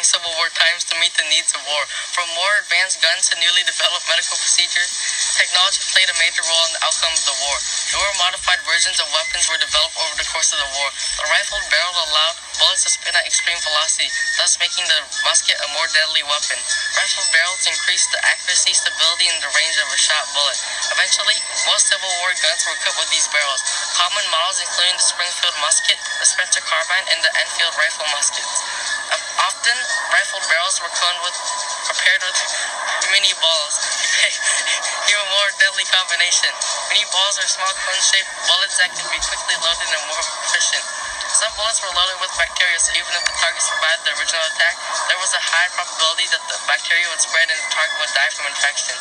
Civil War times to meet the needs of war. From more advanced guns to newly developed medical procedures, technology played a major role in the outcome of the war. Newer modified versions of weapons were developed over the course of the war. The rifled barrel allowed bullets to spin at extreme velocity, thus making the musket a more deadly weapon. Rifled barrels increased the accuracy, stability, and the range of a shot bullet. Eventually, most Civil War guns were equipped with these barrels. Common models including the Springfield musket, the Spencer carbine, and the Enfield rifle muskets. Often, rifled barrels were prepared with mini balls. Even more deadly combination. Mini balls are small cone-shaped bullets that can be quickly loaded and more efficient. Some bullets were loaded with bacteria, so even if the target survived the original attack, there was a high probability that the bacteria would spread and the target would die from infection.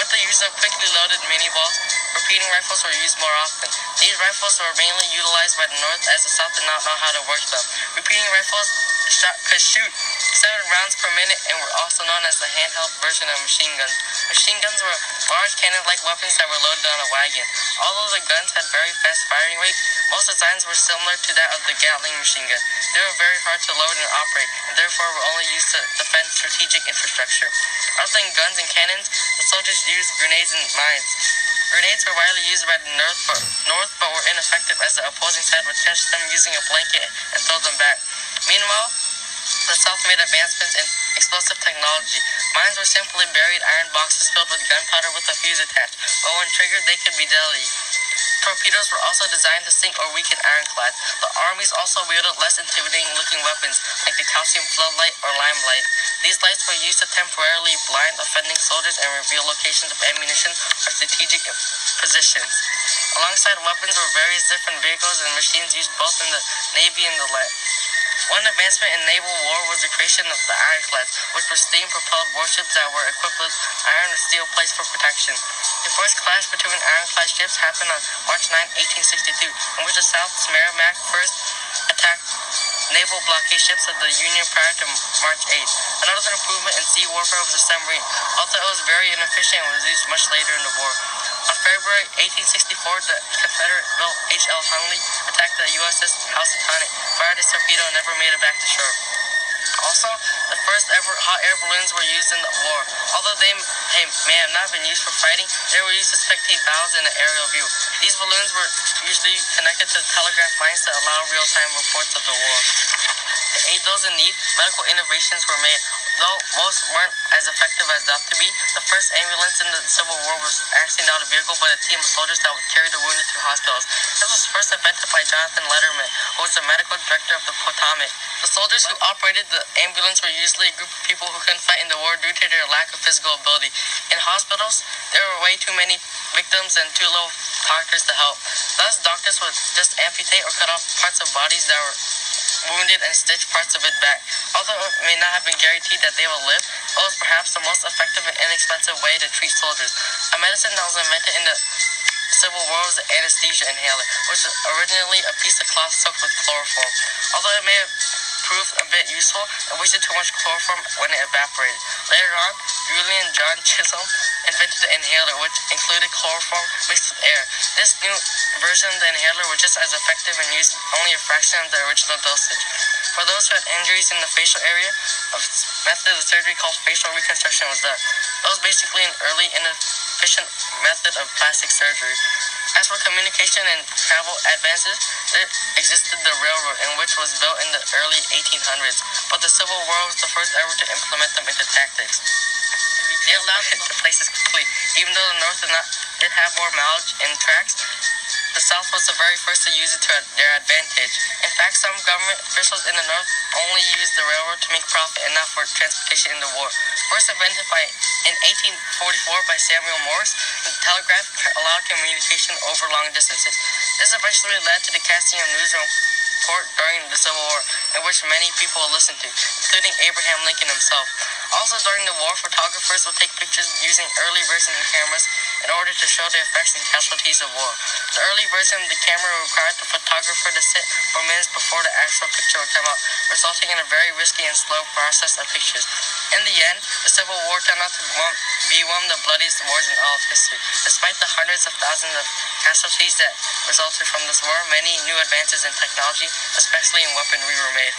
With the use of quickly loaded mini balls, repeating rifles were used more often. These rifles were mainly utilized by the North as the South did not know how to work them. Repeating rifles could shoot 7 rounds per minute and were also known as the handheld version of machine guns. Machine guns were large cannon-like weapons that were loaded on a wagon. Although the guns had very fast firing rate, most designs were similar to that of the Gatling machine gun. They were very hard to load and operate, and therefore were only used to defend strategic infrastructure. Other than guns and cannons, the soldiers used grenades and mines. Grenades were widely used by the North but were ineffective as the opposing side would catch them using a blanket and throw them back. Meanwhile, the South made advancements in explosive technology. Mines were simply buried iron boxes filled with gunpowder with a fuse attached, but when triggered, they could be deadly. Torpedoes were also designed to sink or weaken ironclads. The armies also wielded less intimidating-looking weapons, like the calcium floodlight or limelight. These lights were used to temporarily blind offending soldiers and reveal locations of ammunition or strategic positions. Alongside weapons were various different vehicles and machines used both in the Navy and the land. One advancement in naval war was the creation of the ironclads, which were steam-propelled warships that were equipped with iron or steel plates for protection. The first clash between ironclad ships happened on March 9, 1862, in which the South's Merrimack first attacked naval blockade ships of the Union prior to March 8. Another improvement in sea warfare was the submarine, although it was very inefficient and was used much later in the war. On February 1864, the Confederate-built H.L. Hunley attacked the USS Housatonic, fired its torpedo, and never made it back to shore. Also, the first ever hot air balloons were used in the war. Although they may have not been used for fighting, they were used to spectate battles in an aerial view. These balloons were usually connected to telegraph lines to allow real-time reports of the war. To aid those in need, medical innovations were made. Though most weren't as effective as they ought to be, the first ambulance in the Civil War was actually not a vehicle but a team of soldiers that would carry the wounded to hospitals. This was first invented by Jonathan Letterman, who was the medical director of the Potomac. The soldiers who operated the ambulance were usually a group of people who couldn't fight in the war due to their lack of physical ability. In hospitals, there were way too many victims and too little doctors to help. Thus, doctors would just amputate or cut off parts of bodies that were wounded and stitch parts of it back. Although it may not have been guaranteed that they will live, it was perhaps the most effective and inexpensive way to treat soldiers. A medicine that was invented in the Civil War was the anesthesia inhaler, which was originally a piece of cloth soaked with chloroform. Although it may have proved a bit useful, it wasted too much chloroform when it evaporated. Later on, Julian John Chisholm invented the inhaler, which included chloroform mixed with air. This new version of the inhaler was just as effective and used only a fraction of the original dosage. For those who had injuries in the facial area, a method of surgery called facial reconstruction was done. It was basically an early and efficient method of plastic surgery. As for communication and travel advances, there existed the railroad, which was built in the early 1800s, but the Civil War was the first ever to implement them into tactics. They allowed it to places quickly. Even though the North did have more mileage and tracks, the South was the very first to use it to their advantage. In fact, some government officials in the North only used the railroad to make profit and not for transportation in the war. First invented in 1844 by Samuel Morse, the telegraph allowed communication over long distances. This eventually led to the casting of news report during the Civil War, in which many people listened to, including Abraham Lincoln himself. Also during the war, photographers would take pictures using early versions of cameras in order to show the effects and casualties of war. The early version of the camera required the photographer to sit for minutes before the actual picture would come out, resulting in a very risky and slow process of pictures. In the end, the Civil War turned out to be one of the bloodiest wars in all of history. Despite the hundreds of thousands of casualties that resulted from this war, many new advances in technology, especially in weaponry, were made.